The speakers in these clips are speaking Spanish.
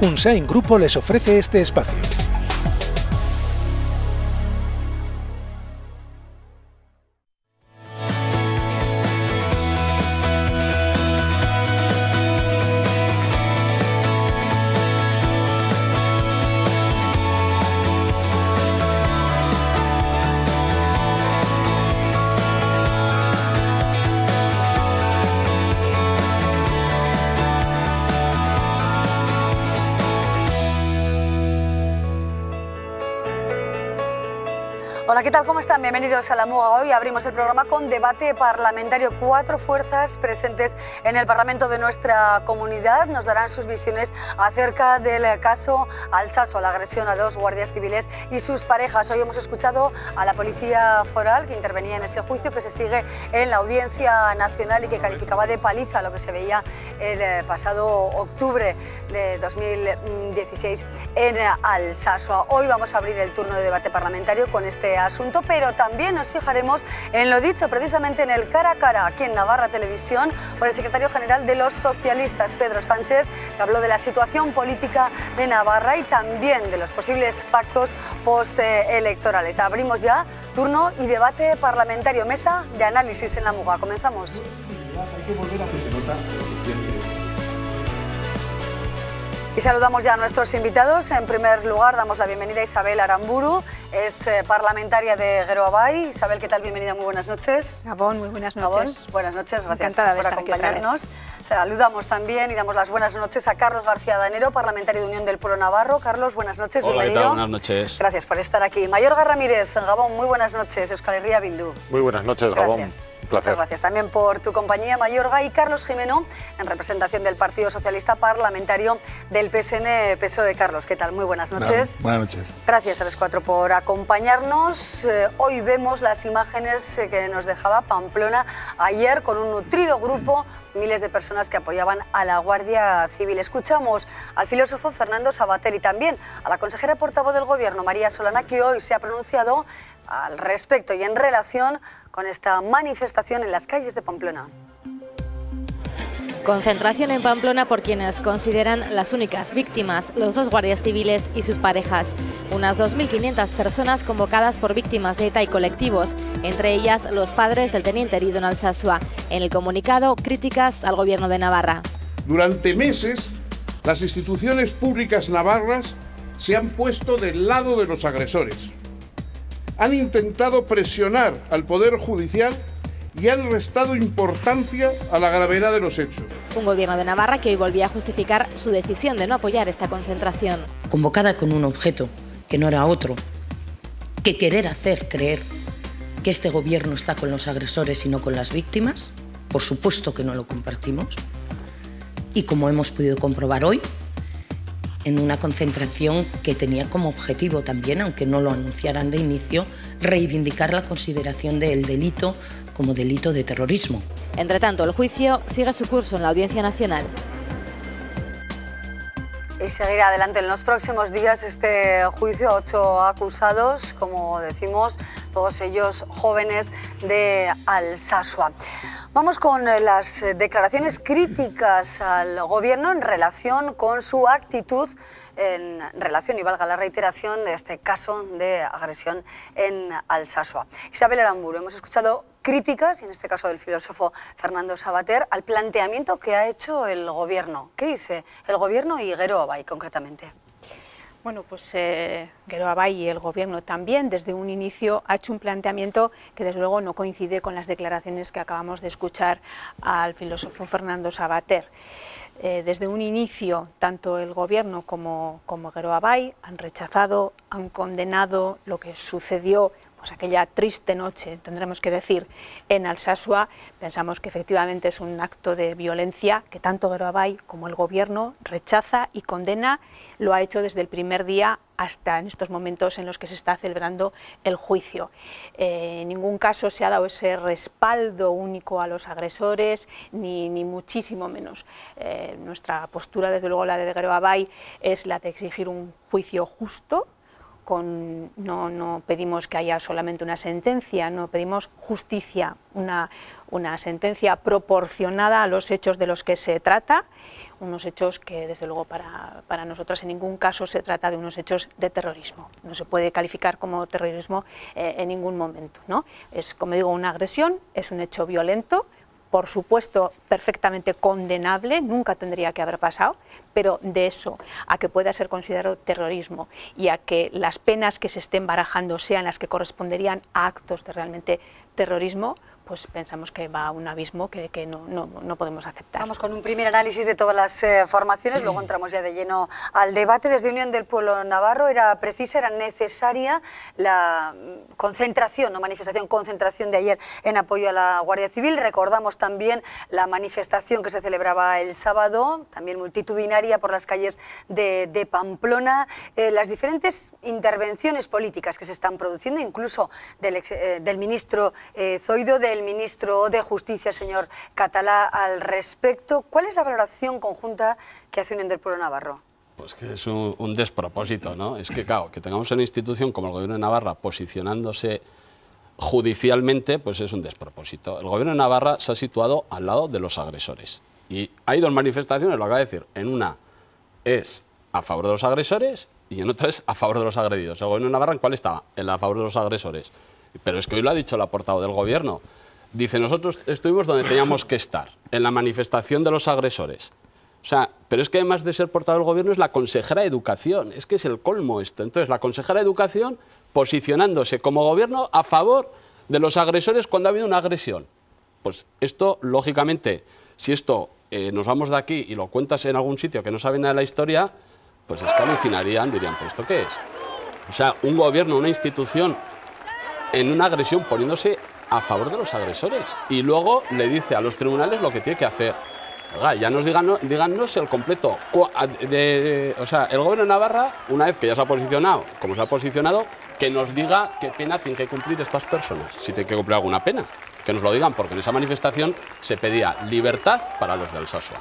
Unsain Grupo les ofrece este espacio. Hola, ¿qué tal? ¿Cómo están? Bienvenidos a La Muga. Hoy abrimos el programa con debate parlamentario. 4 fuerzas presentes en el Parlamento de nuestra comunidad nos darán sus visiones acerca del caso Alsasu, la agresión a 2 guardias civiles y sus parejas. Hoy hemos escuchado a la Policía Foral que intervenía en ese juicio que se sigue en la Audiencia Nacional y que calificaba de paliza lo que se veía el pasado octubre de 2016 en Alsasu. Hoy vamos a abrir el turno de debate parlamentario con este asunto, pero también nos fijaremos en lo dicho precisamente en el cara a cara aquí en Navarra Televisión por el secretario general de los socialistas, Pedro Sánchez, que habló de la situación política de Navarra y también de los posibles pactos postelectorales. Abrimos ya turno y debate parlamentario, mesa de análisis en La Muga. Comenzamos. Hay que volver a presentar. Y saludamos ya a nuestros invitados. En primer lugar, damos la bienvenida a Isabel Aramburu, es parlamentaria de Geroa-Bai. Isabel, ¿qué tal? Bienvenida, muy buenas noches. Gabón, muy buenas noches. Gabón, buenas noches, gracias Encantada de por estar aquí acompañarnos. Saludamos también y damos las buenas noches a Carlos García Danero, parlamentario de Unión del Pueblo Navarro. Carlos, buenas noches, Hola, bienvenido. ¿qué tal? Buenas noches. Gracias por estar aquí. Mayorga Ramírez, Gabón, muy buenas noches, Euskal Herria Bildu. Muy buenas noches, Gabón. Gracias. Un placer. Muchas gracias también por tu compañía, Mayorga, y Carlos Jimeno, en representación del Partido Socialista Parlamentario del PSN-PSOE. Carlos, ¿qué tal? Muy buenas noches. Buenas noches. Gracias a los 4 por acompañarnos. Hoy vemos las imágenes que nos dejaba Pamplona ayer con un nutrido grupo, miles de personas que apoyaban a la Guardia Civil. Escuchamos al filósofo Fernando Savater y también a la consejera portavoz del Gobierno, María Solana, que hoy se ha pronunciado al respecto y en relación con esta manifestación en las calles de Pamplona. Concentración en Pamplona por quienes consideran las únicas víctimas, los 2 guardias civiles y sus parejas. Unas 2.500 personas convocadas por víctimas de ETA y colectivos, entre ellas los padres del teniente herido en Alsasu. En el comunicado, críticas al Gobierno de Navarra. Durante meses, las instituciones públicas navarras se han puesto del lado de los agresores. Han intentado presionar al Poder Judicial y han restado importancia a la gravedad de los hechos. Un Gobierno de Navarra que hoy volvía a justificar su decisión de no apoyar esta concentración. Convocada con un objeto que no era otro que querer hacer creer que este Gobierno está con los agresores y no con las víctimas, por supuesto que no lo compartimos. Y como hemos podido comprobar hoy, en una concentración que tenía como objetivo también, aunque no lo anunciaran de inicio, reivindicar la consideración del delito como delito de terrorismo. Entre tanto, el juicio sigue su curso en la Audiencia Nacional. Y seguirá adelante en los próximos días este juicio a 8 acusados, como decimos, todos ellos jóvenes de Alsasu. Vamos con las declaraciones críticas al Gobierno en relación con su actitud, en relación, y valga la reiteración, de este caso de agresión en Alsasu. Isabel Aramburu, hemos escuchado críticas, y en este caso del filósofo Fernando Savater, al planteamiento que ha hecho el Gobierno. ¿Qué dice el Gobierno y Geroa-Bai concretamente? Bueno, pues Geroa-Bai y el Gobierno también desde un inicio ha hecho un planteamiento que desde luego no coincide con las declaraciones que acabamos de escuchar al filósofo Fernando Savater. Desde un inicio, tanto el Gobierno como Geroa-Bai han rechazado, han condenado lo que sucedió, pues aquella triste noche, tendremos que decir, en Alsasu. Pensamos que efectivamente es un acto de violencia que tanto Geroa-Bai como el Gobierno rechaza y condena. Lo ha hecho desde el primer día hasta en estos momentos en los que se está celebrando el juicio. En ningún caso se ha dado ese respaldo único a los agresores, ni muchísimo menos. Nuestra postura, desde luego la de Geroa-Bai, es la de exigir un juicio justo, no pedimos que haya solamente una sentencia, no pedimos justicia, una sentencia proporcionada a los hechos de los que se trata, unos hechos que desde luego para nosotros en ningún caso se trata de unos hechos de terrorismo, no se puede calificar como terrorismo en ningún momento, ¿no? Es, como digo, una agresión, es un hecho violento, por supuesto perfectamente condenable, nunca tendría que haber pasado, pero de eso a que pueda ser considerado terrorismo y a que las penas que se estén barajando sean las que corresponderían a actos de realmente terrorismo, pues pensamos que va a un abismo que no podemos aceptar. Vamos con un primer análisis de todas las formaciones, luego entramos ya de lleno al debate. Desde Unión del Pueblo Navarro era necesaria la concentración, concentración de ayer en apoyo a la Guardia Civil. Recordamos también la manifestación que se celebraba el sábado, también multitudinaria por las calles de Pamplona, las diferentes intervenciones políticas que se están produciendo, incluso del ministro Zoido, del ministro de Justicia, señor Catalá, al respecto. ¿Cuál es la valoración conjunta que hace Unión del Pueblo Navarro? Pues que es un despropósito, ¿no? Es que, claro, que tengamos una institución como el Gobierno de Navarra posicionándose judicialmente, pues es un despropósito. El Gobierno de Navarra se ha situado al lado de los agresores. Y hay dos manifestaciones, lo acaba de decir. En una es a favor de los agresores y en otra es a favor de los agredidos. El Gobierno de Navarra, ¿en cuál estaba? En la a favor de los agresores. Pero es que hoy lo ha dicho la portavoz del Gobierno. Dice, nosotros estuvimos donde teníamos que estar, en la manifestación de los agresores. O sea, pero es que además de ser portavoz del Gobierno es la consejera de Educación, es que es el colmo esto. Entonces, la consejera de Educación posicionándose como Gobierno a favor de los agresores cuando ha habido una agresión. Pues esto, lógicamente, si esto nos vamos de aquí y lo cuentas en algún sitio que no sabe nada de la historia, pues es que alucinarían, dirían, ¿pero esto qué es? O sea, un Gobierno, una institución en una agresión poniéndose a favor de los agresores y luego le dice a los tribunales lo que tiene que hacer. Oiga, ya nos díganos el completo. O sea, el Gobierno de Navarra, una vez que ya se ha posicionado, como se ha posicionado, que nos diga qué pena tienen que cumplir estas personas, si tienen que cumplir alguna pena, que nos lo digan, porque en esa manifestación se pedía libertad para los de Alsasua.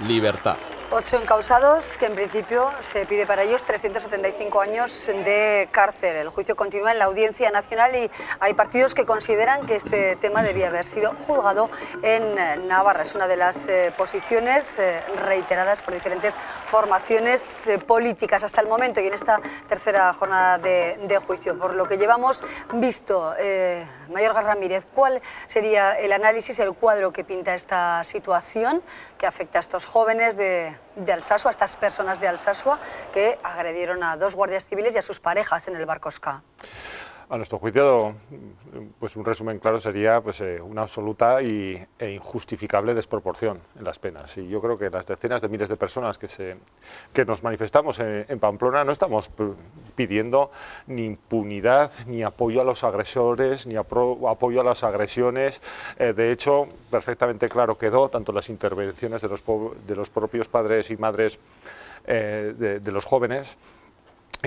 Libertad. 8 encausados, que en principio se pide para ellos 375 años de cárcel. El juicio continúa en la Audiencia Nacional y hay partidos que consideran que este tema debía haber sido juzgado en Navarra. Es una de las posiciones reiteradas por diferentes formaciones políticas hasta el momento y en esta tercera jornada de juicio. Por lo que llevamos visto, Mayorga Ramírez, ¿cuál sería el análisis, el cuadro que pinta esta situación que afecta a estos jóvenes de Alsasua, a estas personas de Alsasua que agredieron a 2 guardias civiles y a sus parejas en el barco Ska? A nuestro juicio, pues un resumen claro sería pues, una absoluta e injustificable desproporción en las penas. Y yo creo que las decenas de miles de personas que nos manifestamos en Pamplona no estamos pidiendo ni impunidad, ni apoyo a los agresores, ni apoyo a las agresiones. De hecho, perfectamente claro quedó, tanto las intervenciones de los propios padres y madres de los jóvenes,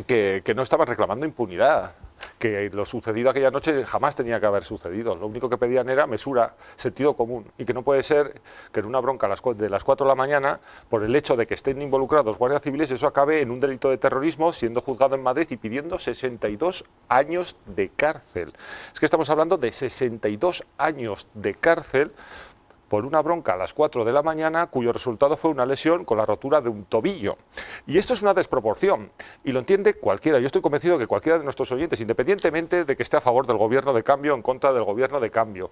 que no estaban reclamando impunidad, que lo sucedido aquella noche jamás tenía que haber sucedido. Lo único que pedían era mesura, sentido común, y que no puede ser que en una bronca de las 4 de la mañana, por el hecho de que estén involucrados guardias civiles, eso acabe en un delito de terrorismo, siendo juzgado en Madrid y pidiendo 62 años de cárcel. Es que estamos hablando de 62 años de cárcel por una bronca a las 4 de la mañana, cuyo resultado fue una lesión con la rotura de un tobillo. Y esto es una desproporción, y lo entiende cualquiera. Yo estoy convencido que cualquiera de nuestros oyentes, independientemente de que esté a favor del gobierno de cambio o en contra del gobierno de cambio,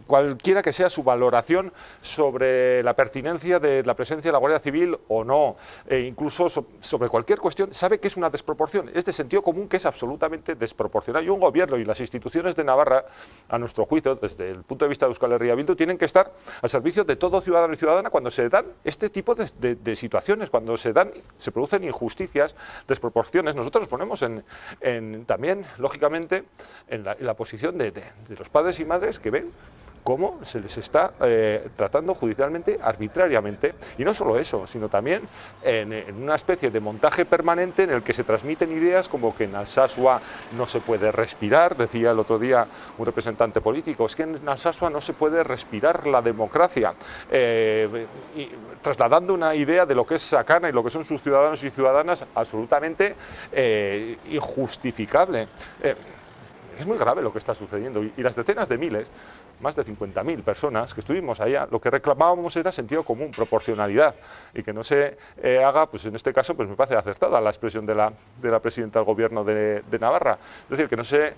cualquiera que sea su valoración sobre la pertinencia de la presencia de la Guardia Civil o no, incluso sobre cualquier cuestión, sabe que es una desproporción, es de sentido común que es absolutamente desproporcional. Y un gobierno y las instituciones de Navarra, a nuestro juicio, desde el punto de vista de Euskal Herria Bildu, tienen que estar al servicio de todo ciudadano y ciudadana cuando se dan este tipo de situaciones, cuando se producen injusticias, desproporciones. Nosotros nos ponemos también, lógicamente, en la posición de los padres y madres que ven cómo se les está tratando judicialmente arbitrariamente. Y no solo eso, sino también en una especie de montaje permanente en el que se transmiten ideas como que en Alsasua no se puede respirar, decía el otro día un representante político, es que en Alsasua no se puede respirar la democracia, y trasladando una idea de lo que es Sakana y lo que son sus ciudadanos y ciudadanas absolutamente injustificable. Es muy grave lo que está sucediendo y las decenas de miles, más de 50.000 personas que estuvimos allá, lo que reclamábamos era sentido común, proporcionalidad y que no se haga, pues en este caso, pues me parece acertada la expresión de la presidenta del Gobierno de Navarra, es decir, que no se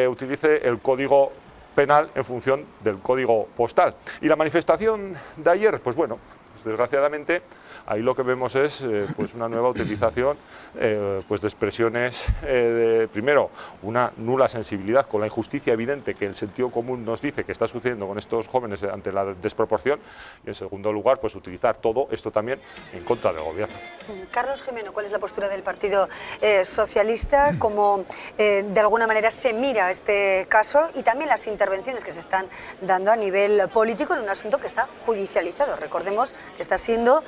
utilice el código penal en función del código postal. Y la manifestación de ayer, pues bueno, pues desgraciadamente ahí lo que vemos es pues una nueva utilización pues de expresiones, primero, una nula sensibilidad con la injusticia evidente que el sentido común nos dice que está sucediendo con estos jóvenes ante la desproporción, y en segundo lugar, pues utilizar todo esto también en contra del gobierno. Carlos Gimeno, ¿cuál es la postura del Partido Socialista? ¿Cómo de alguna manera se mira este caso y también las intervenciones que se están dando a nivel político en un asunto que está judicializado? Recordemos que está siendo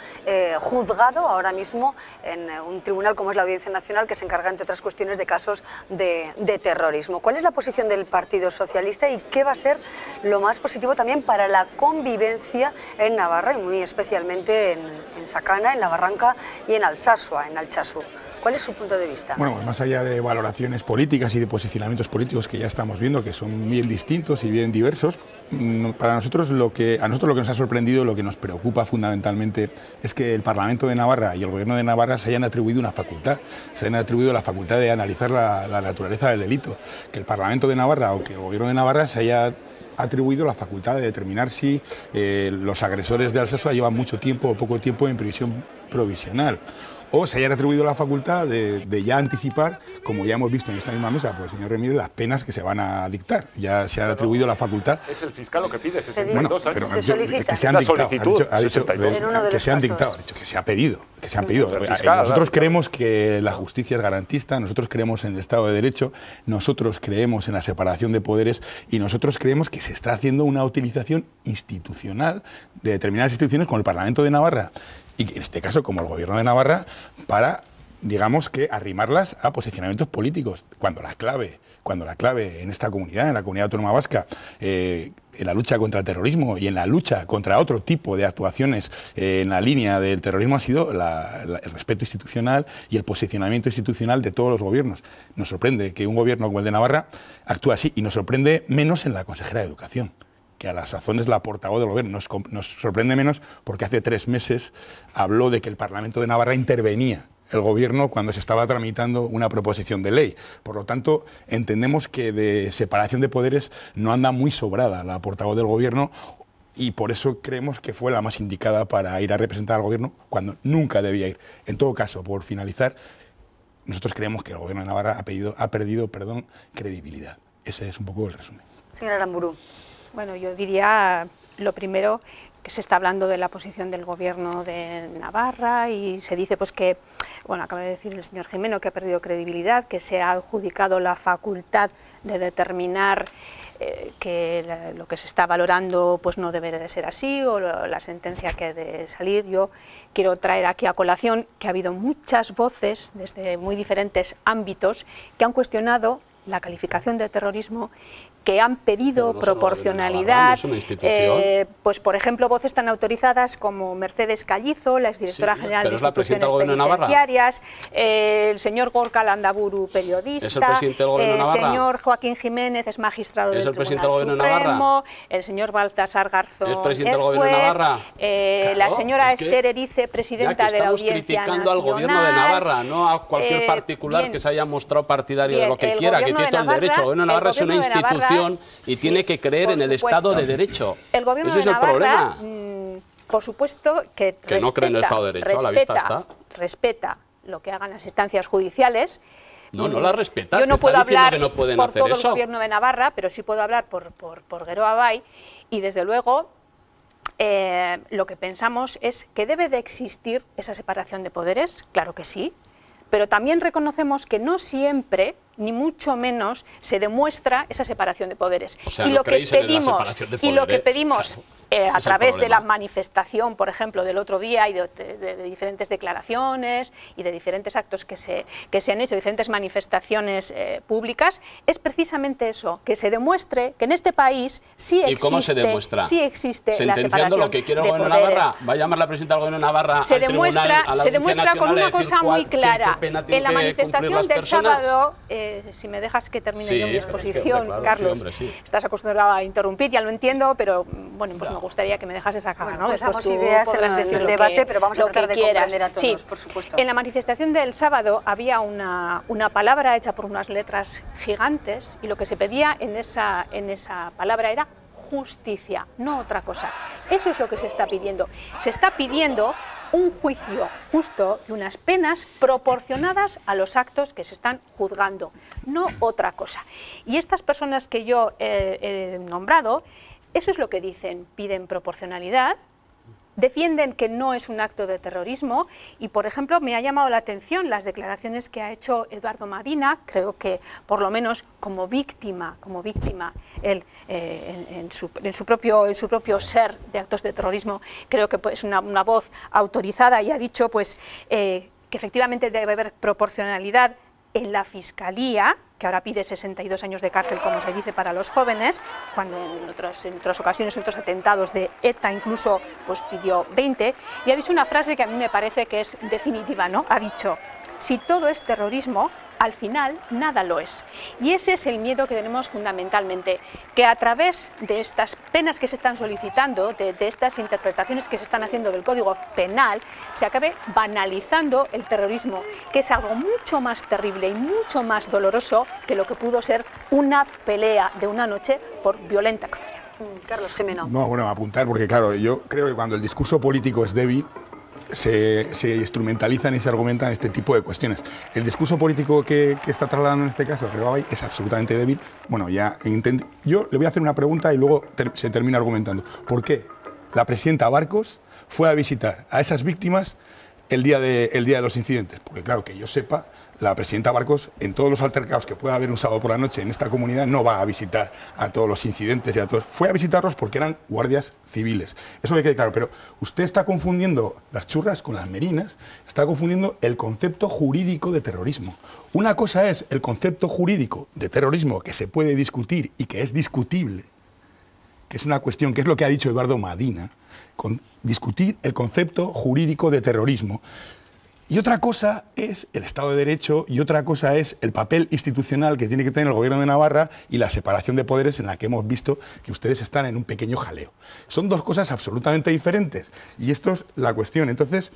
juzgado ahora mismo en un tribunal como es la Audiencia Nacional, que se encarga, entre otras cuestiones, de casos de terrorismo. ¿Cuál es la posición del Partido Socialista y qué va a ser lo más positivo también para la convivencia en Navarra y muy especialmente en Sakana, en La Barranca y en Alsasua, en Altsasu? ¿Cuál es su punto de vista? Bueno, más allá de valoraciones políticas y de posicionamientos políticos que ya estamos viendo, que son bien distintos y bien diversos, para nosotros lo que nos ha sorprendido, lo que nos preocupa fundamentalmente, es que el Parlamento de Navarra y el Gobierno de Navarra se hayan atribuido una facultad, se hayan atribuido la facultad de analizar la naturaleza del delito. Que el Parlamento de Navarra o que el Gobierno de Navarra se haya atribuido la facultad de determinar si los agresores de Alsasua llevan mucho tiempo o poco tiempo en prisión provisional, o se hayan atribuido la facultad de ya anticipar, como ya hemos visto en esta misma mesa por el señor Remírez, las penas que se van a dictar. Ya se han atribuido la facultad. Es el fiscal lo que pide, 62 bueno, pero se solicita. Que se han dictado, ha dicho que se han dictado, ha dicho que se ha pedido. Que se han pedido. Nosotros creemos que la justicia es garantista, nosotros creemos en el Estado de Derecho, nosotros creemos en la separación de poderes y nosotros creemos que se está haciendo una utilización institucional de determinadas instituciones como el Parlamento de Navarra y en este caso como el Gobierno de Navarra para, digamos, que arrimarlas a posicionamientos políticos, cuando la clave en esta comunidad, en la comunidad autónoma vasca, en la lucha contra el terrorismo y en la lucha contra otro tipo de actuaciones en la línea del terrorismo ha sido el respeto institucional y el posicionamiento institucional de todos los gobiernos. Nos sorprende que un gobierno como el de Navarra actúe así y nos sorprende menos en la consejera de Educación, que a la sazón es la portavoz del gobierno. Nos sorprende menos porque hace 3 meses habló de que el Parlamento de Navarra intervenía el gobierno cuando se estaba tramitando una proposición de ley. Por lo tanto, entendemos que de separación de poderes no anda muy sobrada la portavoz del gobierno y por eso creemos que fue la más indicada para ir a representar al gobierno cuando nunca debía ir. En todo caso, por finalizar, nosotros creemos que el gobierno de Navarra ha perdido credibilidad. Ese es un poco el resumen. Señora Aramburu. Bueno, yo diría lo primero que se está hablando de la posición del Gobierno de Navarra y se dice pues que, bueno, acaba de decir el señor Gimeno que ha perdido credibilidad, que se ha adjudicado la facultad de determinar que lo que se está valorando pues no debe de ser así o la sentencia que ha de salir. Yo quiero traer aquí a colación que ha habido muchas voces desde muy diferentes ámbitos que han cuestionado la calificación de terrorismo, que han pedido proporcionalidad, pues por ejemplo voces tan autorizadas como Mercedes Callizo, la exdirectora general de Instituciones Penitenciarias, el señor Gorka Landaburu, periodista, el señor Joaquín Jiménez, es magistrado del Tribunal Supremo, el señor Baltasar Garzón es juez, la señora Esther Erice, presidenta de la Audiencia Nacional. Criticando al gobierno de Navarra, no a cualquier particular que se haya mostrado partidario de lo que quiera, que tiene todo el derecho. El gobierno de Navarra es una institución y tiene que creer en el Estado de Derecho. El gobierno Ese es de el Navarra, problema. Por supuesto que no cree en el Estado de Derecho, a la vista está. Respeta lo que hagan las instancias judiciales. No la respeta. Yo no puedo hablar que no pueden por hacer todo eso. El gobierno de Navarra, pero sí puedo hablar por Geroa Bai y desde luego lo que pensamos es que debe de existir esa separación de poderes, claro que sí, pero también reconocemos que no siempre, ni mucho menos, se demuestra esa separación de poderes. O sea, y lo que pedimos a través de la manifestación, por ejemplo, del otro día y de diferentes declaraciones y de diferentes actos que se han hecho, diferentes manifestaciones públicas, es precisamente eso, que se demuestre que en este país sí existe, ¿y cómo se demuestra? Sí existe la separación sentenciando lo que quiere el Gobierno de Navarra. Va a llamar la presidenta del Gobierno de Navarra al tribunal, a la se demuestra con una cosa muy clara. En la manifestación del sábado, si me dejas que termine yo mi exposición, Carlos, estás acostumbrado a interrumpir, ya lo entiendo, pero bueno, pues me gustaría que me dejases acabar, ¿no? Pues damos ideas en el debate, pero vamos a tratar de comprender a todos, por supuesto. En la manifestación del sábado había una palabra hecha por unas letras gigantes y lo que se pedía en esa palabra era justicia, no otra cosa. Eso es lo que se está pidiendo. Se está pidiendo un juicio justo y unas penas proporcionadas a los actos que se están juzgando, no otra cosa. Y estas personas que yo he nombrado, eso es lo que dicen, piden proporcionalidad, defienden que no es un acto de terrorismo y, por ejemplo, me ha llamado la atención las declaraciones que ha hecho Eduardo Madina. Creo que, por lo menos, como víctima él, en su propio ser de actos de terrorismo, creo que es una voz autorizada y ha dicho pues, que efectivamente debe haber proporcionalidad en la Fiscalía, que ahora pide 62 años de cárcel, como se dice, para los jóvenes, cuando en otras ocasiones, en otros atentados de ETA incluso, pues pidió 20, y ha dicho una frase que a mí me parece que es definitiva, ¿no? Ha dicho, si todo es terrorismo, al final nada lo es. Y ese es el miedo que tenemos fundamentalmente, que a través de estas penas que se están solicitando, de estas interpretaciones que se están haciendo del Código Penal, se acabe banalizando el terrorismo, que es algo mucho más terrible y mucho más doloroso que lo que pudo ser una pelea de una noche por violenta acción. Carlos Gimeno. No, bueno, apuntar, porque claro, yo creo que cuando el discurso político es débil, se instrumentalizan y se argumentan este tipo de cuestiones. El discurso político que está trasladando en este caso Geroa es absolutamente débil. Bueno, ya yo le voy a hacer una pregunta y luego se termina argumentando. ¿Por qué la presidenta Barcos fue a visitar a esas víctimas el día de los incidentes? Porque claro, que yo sepa, la presidenta Barcos, en todos los altercados que pueda haber un sábado por la noche en esta comunidad, no va a visitar a todos los incidentes y a todos. Fue a visitarlos porque eran guardias civiles. Eso que quede claro, pero usted está confundiendo las churras con las merinas, está confundiendo el concepto jurídico de terrorismo. Una cosa es el concepto jurídico de terrorismo que se puede discutir y que es discutible, que es una cuestión, que es lo que ha dicho Eduardo Madina, discutir el concepto jurídico de terrorismo. Y otra cosa es el Estado de Derecho y otra cosa es el papel institucional que tiene que tener el Gobierno de Navarra y la separación de poderes en la que hemos visto que ustedes están en un pequeño jaleo. Son dos cosas absolutamente diferentes y esto es la cuestión. Entonces,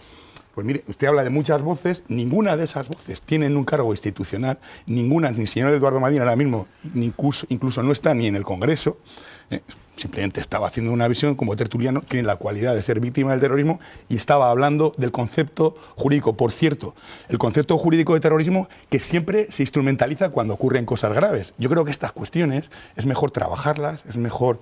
pues mire, usted habla de muchas voces, ninguna de esas voces tienen un cargo institucional, ninguna, ni el señor Eduardo Madina ahora mismo, incluso no está ni en el Congreso, simplemente estaba haciendo una visión como tertuliano, tiene la cualidad de ser víctima del terrorismo y estaba hablando del concepto jurídico. Por cierto, el concepto jurídico de terrorismo que siempre se instrumentaliza cuando ocurren cosas graves. Yo creo que estas cuestiones es mejor trabajarlas, es mejor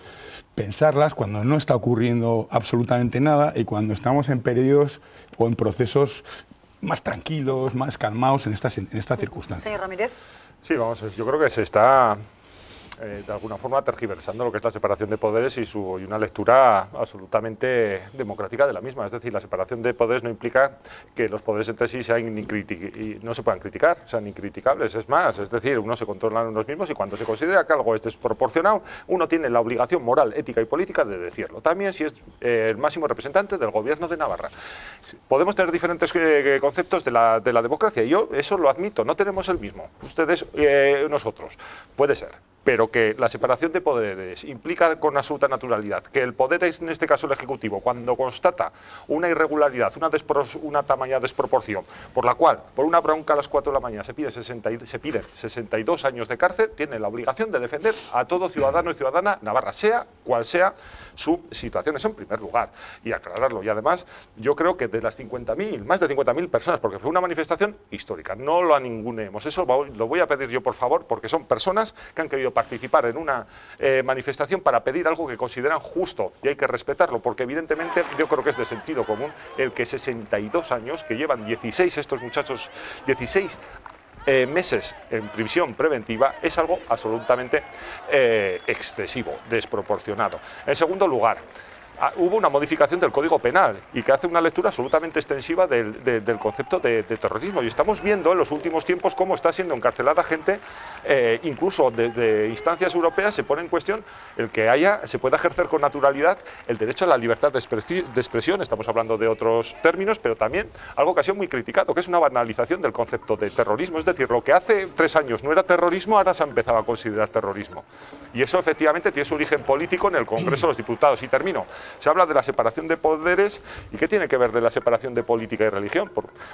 pensarlas cuando no está ocurriendo absolutamente nada y cuando estamos en periodos o en procesos más tranquilos, más calmados en estas circunstancias. Señor Ramírez. Sí, vamos, yo creo que se está de alguna forma tergiversando lo que es la separación de poderes y una lectura absolutamente democrática de la misma. Es decir, la separación de poderes no implica que los poderes entre sí sean no se puedan criticar, sean incriticables. Es más, es decir, uno se controlan unos mismos y cuando se considera que algo es desproporcionado, uno tiene la obligación moral, ética y política de decirlo. También si es el máximo representante del Gobierno de Navarra. Podemos tener diferentes conceptos de la democracia. Yo eso lo admito, no tenemos el mismo. Ustedes, nosotros. Puede ser. Pero que la separación de poderes implica con absoluta naturalidad que el poder, en este caso el Ejecutivo, cuando constata una irregularidad, una tamaña desproporción, por la cual, por una bronca a las 4 de la mañana se piden 62 años de cárcel, tiene la obligación de defender a todo ciudadano y ciudadana navarra, sea cual sea su situación. Eso en primer lugar, y aclararlo. Y además, yo creo que de las 50.000, más de 50.000 personas, porque fue una manifestación histórica, no lo ningunemos. Eso lo voy a pedir yo, por favor, porque son personas que han querido participar en una manifestación para pedir algo que consideran justo y hay que respetarlo, porque evidentemente yo creo que es de sentido común el que 62 años, que llevan 16 estos muchachos, 16 meses en prisión preventiva, es algo absolutamente excesivo, desproporcionado. En segundo lugar, hubo una modificación del Código Penal y que hace una lectura absolutamente extensiva del concepto de terrorismo. Y estamos viendo en los últimos tiempos cómo está siendo encarcelada gente, incluso desde instancias europeas se pone en cuestión el que se pueda ejercer con naturalidad el derecho a la libertad de expresión. Estamos hablando de otros términos, pero también algo que ha sido muy criticado, que es una banalización del concepto de terrorismo. Es decir, lo que hace 3 años no era terrorismo, ahora se ha empezado a considerar terrorismo. Y eso efectivamente tiene su origen político en el Congreso de los Diputados. Y termino. Se habla de la separación de poderes. ¿Y qué tiene que ver de la separación de política y religión?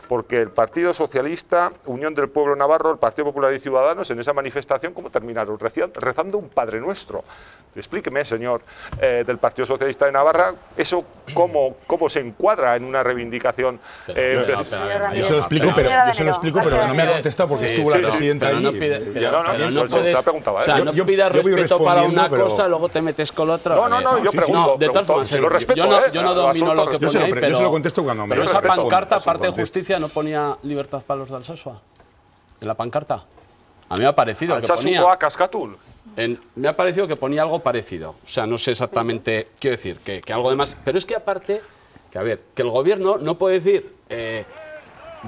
Porque el Partido Socialista, Unión del Pueblo Navarro, el Partido Popular y Ciudadanos, en esa manifestación, ¿cómo terminaron? Rezando un Padre Nuestro. Explíqueme, señor del Partido Socialista de Navarra, eso cómo se encuadra en una reivindicación. Eso lo explico, pero no me ha contestado porque estuvo la presidenta ahí. No pidas respeto para una cosa, luego te metes con la otra. No, yo pregunto. De todas formas, yo no domino lo que pone ahí, pero yo se lo contesto cuando me pero esa pancarta, aparte de justicia, ¿no ponía libertad para los de Alsasua? ¿En la pancarta? A mí me ha parecido que ponía... me ha parecido que ponía algo parecido. O sea, no sé exactamente, quiero decir, que algo de más... Pero es que aparte, que a ver, que el gobierno no puede decir,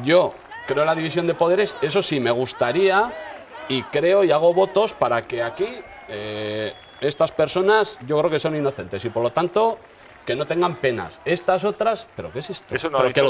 yo creo en la división de poderes, eso sí, me gustaría y creo y hago votos para que aquí... estas personas yo creo que son inocentes y por lo tanto que no tengan penas. Estas otras, ¿pero qué es esto? Eso no pero que el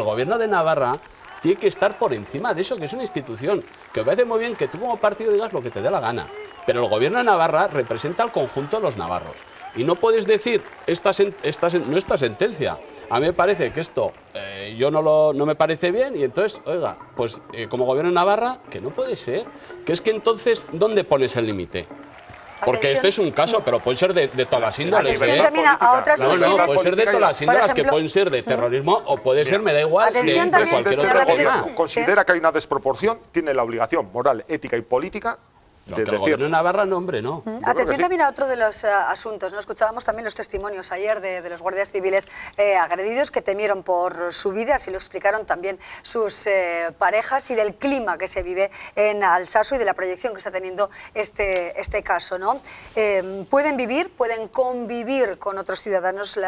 gobierno de Navarra tiene que estar por encima de eso, que es una institución. Que me parece muy bien que tú como partido digas lo que te dé la gana, pero el gobierno de Navarra representa al conjunto de los navarros. Y no puedes decir esta sentencia. A mí me parece que esto no me parece bien y entonces, oiga, pues como gobierno de Navarra, que no puede ser. Que es que entonces, ¿dónde pones el límite? Porque este es un caso, pero pueden ser de todas las índoles. Puede ser de todas las índoles, que pueden ser de terrorismo o puede ser, me da igual, de cualquier otra cosa. Considera que hay una desproporción, tiene la obligación moral, ética y política. Que el gobierno de Navarra, no, hombre, no. Atención también a otro de los asuntos, ¿no? Escuchábamos también los testimonios ayer de los guardias civiles agredidos que temieron por su vida, así lo explicaron también sus parejas, y del clima que se vive en Alsasua y de la proyección que está teniendo este caso, ¿no? Pueden convivir con otros ciudadanos,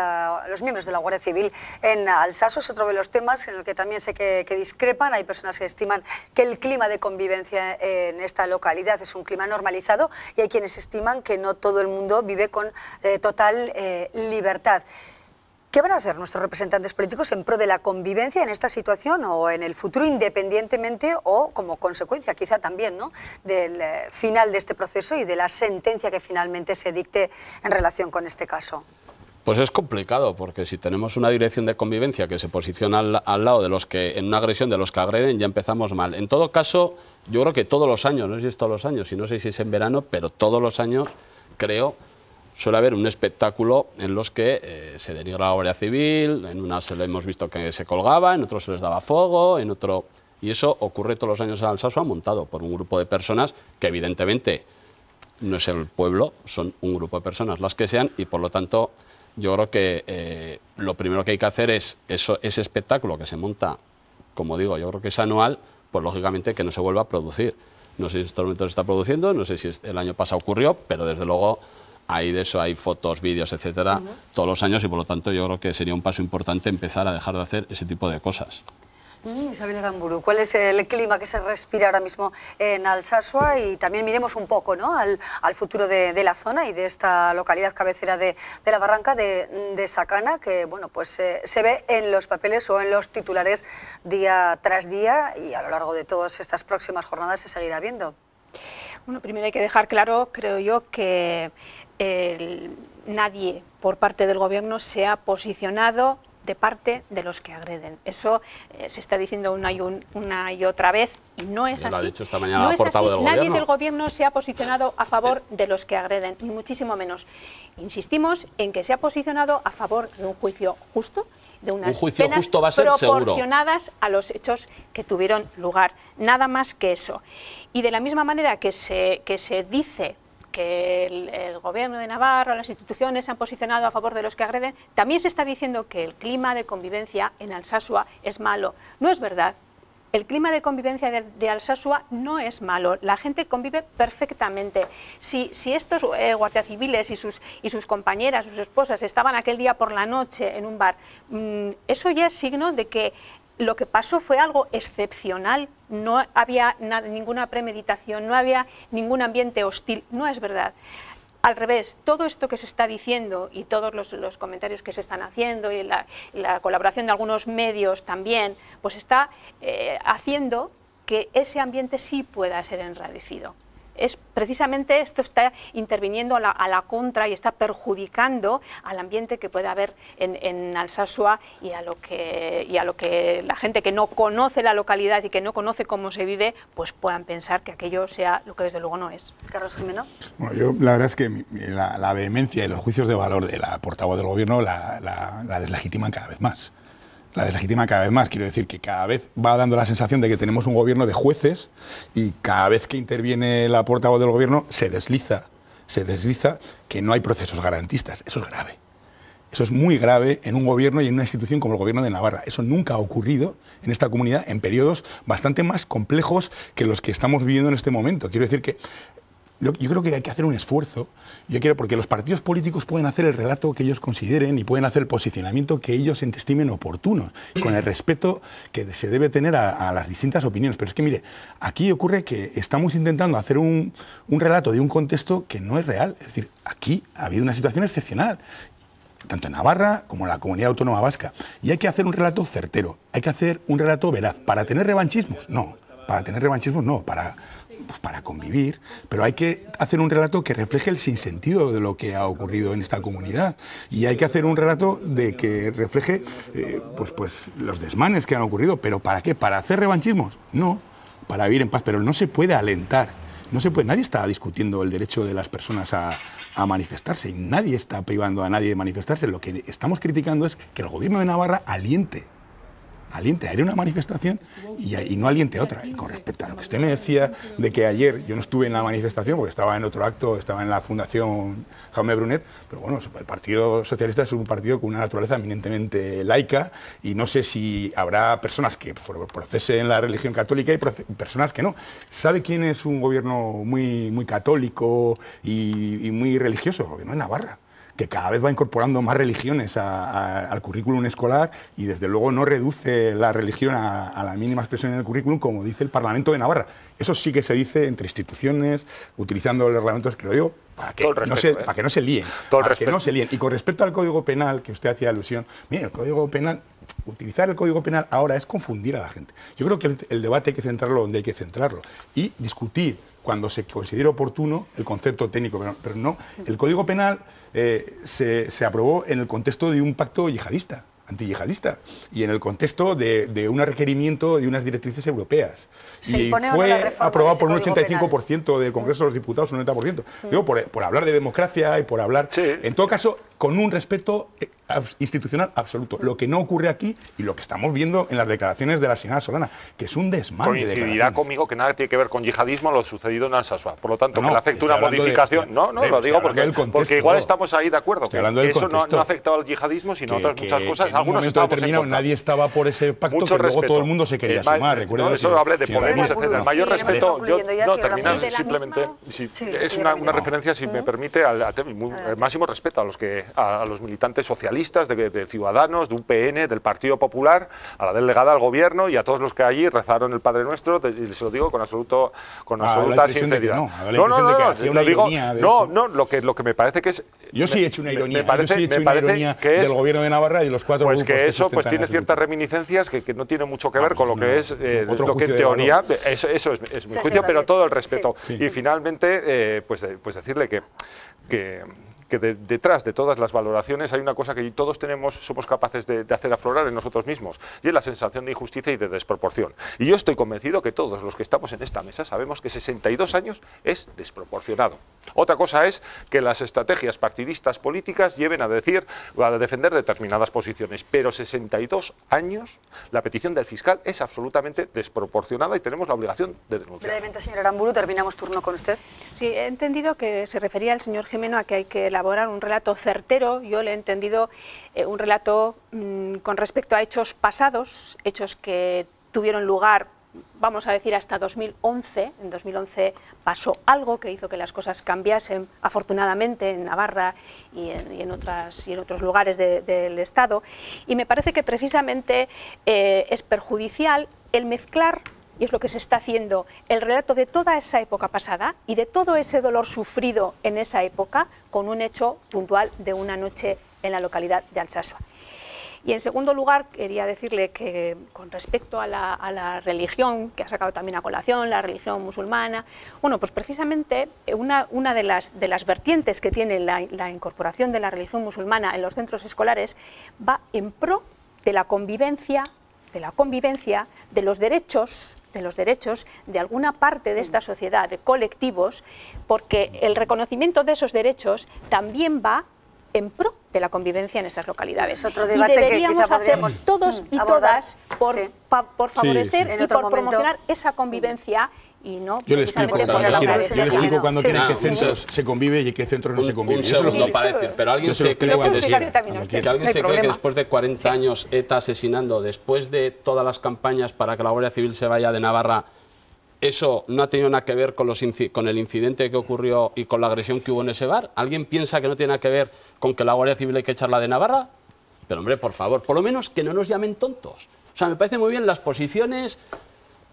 los miembros de la Guardia Civil en Alsasua. Es otro de los temas en el que también sé que discrepan. Hay personas que estiman que el clima de convivencia en esta localidad es un clima normalizado y hay quienes estiman que no todo el mundo vive con total libertad. ¿Qué van a hacer nuestros representantes políticos en pro de la convivencia en esta situación o en el futuro, independientemente o como consecuencia quizá también, ¿no?, del final de este proceso y de la sentencia que finalmente se dicte en relación con este caso? Pues es complicado, porque si tenemos una dirección de convivencia que se posiciona al lado de los que, en una agresión de los que agreden, ya empezamos mal. En todo caso, yo creo que todos los años, no sé si es todos los años, y no sé si es en verano, pero todos los años, creo, suele haber un espectáculo en los que se denigra la Guardia Civil, en unas se le hemos visto que se colgaba, en otros se les daba fuego, en otro... Y eso ocurre todos los años en Alsasua, montado por un grupo de personas que evidentemente no es el pueblo, son un grupo de personas las que sean, y por lo tanto... Yo creo que lo primero que hay que hacer es ese espectáculo que se monta, como digo, yo creo que es anual, pues lógicamente que no se vuelva a producir. No sé si en estos momentos se está produciendo, no sé si el año pasado ocurrió, pero desde luego de eso hay fotos, vídeos, etcétera, todos los años, y por lo tanto yo creo que sería un paso importante empezar a dejar de hacer ese tipo de cosas. Isabel Aramburu, ¿cuál es el clima que se respira ahora mismo en Alsasua? Y también miremos un poco, ¿no?, al futuro de la zona y de esta localidad cabecera de la barranca de Sacana, que bueno, pues se ve en los papeles o en los titulares día tras día, y a lo largo de todas estas próximas jornadas se seguirá viendo. Bueno, primero hay que dejar claro, creo yo, que nadie por parte del Gobierno se ha posicionado de parte de los que agreden. Eso se está diciendo una y otra vez y no es así. Lo ha dicho esta mañana la portavoz del Gobierno. Nadie del Gobierno se ha posicionado a favor de los que agreden, ni muchísimo menos. Insistimos en que se ha posicionado a favor de un juicio justo de unas un juicio penas justo va a ser proporcionadas a los hechos que tuvieron lugar. Nada más que eso. Y de la misma manera que se dice que el Gobierno de Navarra, las instituciones se han posicionado a favor de los que agreden, también se está diciendo que el clima de convivencia en Alsasua es malo. No es verdad. El clima de convivencia de Alsasua no es malo, la gente convive perfectamente. Si estos guardias civiles y sus compañeras, sus esposas, estaban aquel día por la noche en un bar, eso ya es signo de que lo que pasó fue algo excepcional, no había ninguna premeditación, no había ningún ambiente hostil, no es verdad. Al revés, todo esto que se está diciendo y todos los comentarios que se están haciendo y la colaboración de algunos medios también, pues está haciendo que ese ambiente sí pueda ser enrarecido. Es precisamente esto está interviniendo a la contra y está perjudicando al ambiente que puede haber en Alsasua y a lo que la gente que no conoce la localidad y que no conoce cómo se vive, pues puedan pensar que aquello sea lo que desde luego no es. Carlos Jimeno. Bueno, yo la verdad es que la vehemencia y los juicios de valor de la portavoz del Gobierno la deslegitiman cada vez más. La deslegitima cada vez más, quiero decir que cada vez va dando la sensación de que tenemos un gobierno de jueces y cada vez que interviene la portavoz del gobierno se desliza que no hay procesos garantistas. Eso es grave. Eso es muy grave en un gobierno y en una institución como el Gobierno de Navarra. Eso nunca ha ocurrido en esta comunidad en periodos bastante más complejos que los que estamos viviendo en este momento. Quiero decir que yo creo que hay que hacer un esfuerzo, porque los partidos políticos pueden hacer el relato que ellos consideren y pueden hacer el posicionamiento que ellos estimen oportuno, con el respeto que se debe tener a las distintas opiniones. Pero es que, mire, aquí ocurre que estamos intentando hacer un relato de un contexto que no es real. Es decir, aquí ha habido una situación excepcional, tanto en Navarra como en la Comunidad Autónoma Vasca. Y hay que hacer un relato certero, hay que hacer un relato veraz. ¿Para tener revanchismos? No. Para tener revanchismos no, para convivir, pero hay que hacer un relato que refleje el sinsentido de lo que ha ocurrido en esta comunidad y hay que hacer un relato que refleje pues los desmanes que han ocurrido. ¿Pero para qué? ¿Para hacer revanchismos? No, para vivir en paz, pero no se puede alentar, nadie está discutiendo el derecho de las personas a manifestarse y nadie está privando a nadie de manifestarse. Lo que estamos criticando es que el Gobierno de Navarra aliente a ir a una manifestación y no aliente a otra. Y con respecto a lo que usted me decía de que ayer yo no estuve en la manifestación porque estaba en otro acto, estaba en la Fundación Jaume Brunet, pero bueno, el Partido Socialista es un partido con una naturaleza eminentemente laica y no sé si habrá personas que profesen la religión católica y personas que no. ¿Sabe quién es un gobierno muy, muy católico y muy religioso? El Gobierno de Navarra, que cada vez va incorporando más religiones al currículum escolar y desde luego no reduce la religión a la mínima expresión en el currículum, como dice el Parlamento de Navarra. Eso sí que se dice entre instituciones, utilizando los reglamentos, que lo digo, para que no se líen. Y con respecto al Código Penal, que usted hacía alusión, mire, el Código Penal, utilizar el Código Penal ahora es confundir a la gente. Yo creo que el debate hay que centrarlo donde hay que centrarlo y discutir cuando se considere oportuno el concepto técnico, pero no. El Código Penal se aprobó en el contexto de un pacto yihadista, antiyihadista, y en el contexto de un requerimiento de unas directrices europeas. Y fue aprobado por un 85% del Congreso de los Diputados, un 90%. Digo, por hablar de democracia y por hablar, en todo caso, con un respeto institucional absoluto. Lo que no ocurre aquí y lo que estamos viendo en las declaraciones de la señora Solana, que es un desmán. Coincidirá conmigo que nada tiene que ver con yihadismo lo sucedido en Alsasua. Por lo tanto, que le afecte una modificación. Lo digo porque igual estamos ahí de acuerdo. Que eso no ha afectado al yihadismo, sino otras muchas cosas. En un momento determinado nadie estaba por ese pacto, que luego todo el mundo se quería sumar. Recuerdo eso hablé de Podemos, etcétera. El mayor respeto. Terminar simplemente. Es una referencia, si me permite, al máximo respeto a los militantes socialistas, de Ciudadanos, de UPN, del Partido Popular, a la delegada al Gobierno y a todos los que allí rezaron el Padre Nuestro, y se lo digo con absoluta sinceridad. Lo que me parece que es... Yo sí he hecho una ironía. Me parece que es del Gobierno de Navarra y de los cuatro grupos que eso tiene ciertas reminiscencias que no tiene mucho que ver con lo que es lo que en teoría, eso es mi juicio, pero todo el respeto. Y finalmente, pues decirle que que detrás de todas las valoraciones hay una cosa que todos somos capaces de hacer aflorar en nosotros mismos, y es la sensación de injusticia y de desproporción. Y yo estoy convencido que todos los que estamos en esta mesa sabemos que 62 años es desproporcionado. Otra cosa es que las estrategias partidistas políticas lleven a defender determinadas posiciones, pero 62 años, la petición del fiscal es absolutamente desproporcionada y tenemos la obligación de denunciar. Brevemente, señor Aramburu, terminamos turno con usted. Sí, he entendido que se refería el señor Gimeno a que hay que elaborar un relato certero. Yo le he entendido un relato con respecto a hechos pasados, hechos que tuvieron lugar, vamos a decir, hasta 2011. En 2011 pasó algo que hizo que las cosas cambiasen, afortunadamente, en Navarra y en otros lugares del Estado. Y me parece que precisamente es perjudicial el mezclar, y es lo que se está haciendo, el relato de toda esa época pasada y de todo ese dolor sufrido en esa época con un hecho puntual de una noche en la localidad de Alsasua. Y en segundo lugar, quería decirle que con respecto a la religión, que ha sacado también a colación, la religión musulmana, bueno, pues precisamente una de las vertientes que tiene la incorporación de la religión musulmana en los centros escolares va en pro de la convivencia, de los derechos de alguna parte de esta sociedad, de colectivos, porque el reconocimiento de esos derechos también va en pro de la convivencia en esas localidades. Es otro debate y deberíamos que hacer todos y todas por favorecer y por promocionar esa convivencia. Y no, yo le explico cuando quieren qué centros se convive y qué centros no se convive. Un segundo para decir, pero alguien se cree que después de 40 años ETA asesinando, después de todas las campañas para que la Guardia Civil se vaya de Navarra, ¿eso no ha tenido nada que ver con el incidente que ocurrió y con la agresión que hubo en ese bar? ¿Alguien piensa que no tiene nada que ver con que la Guardia Civil hay que echarla de Navarra? Pero hombre, por favor, por lo menos que no nos llamen tontos. O sea, me parece muy bien las posiciones,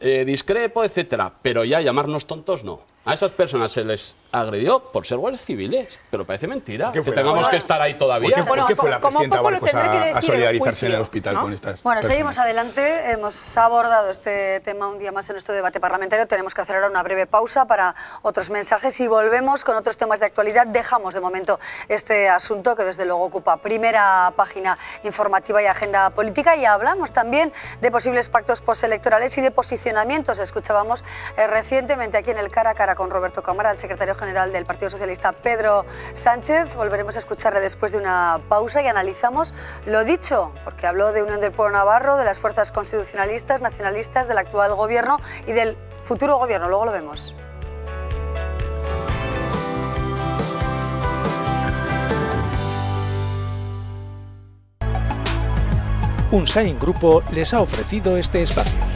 discrepo, etcétera, pero ya llamarnos tontos no. A esas personas se les agredió por ser guardias civiles, pero parece mentira que tengamos que estar ahí todavía. ¿Por qué fue la presidenta Barcos a solidarizarse en el hospital con estas Bueno, personas? seguimos adelante. Hemos abordado este tema un día más en nuestro debate parlamentario. Tenemos que hacer ahora una breve pausa para otros mensajes y volvemos con otros temas de actualidad. Dejamos de momento este asunto que desde luego ocupa primera página informativa y agenda política, y hablamos también de posibles pactos postelectorales y de posicionamientos. Escuchábamos recientemente aquí en el Cara a Cara con Roberto Cámara, el secretario general del Partido Socialista, Pedro Sánchez. Volveremos a escucharle después de una pausa y analizamos lo dicho, porque habló de Unión del Pueblo Navarro, de las fuerzas constitucionalistas, nacionalistas, del actual gobierno y del futuro gobierno. Luego lo vemos. UNSAIN Grupo les ha ofrecido este espacio.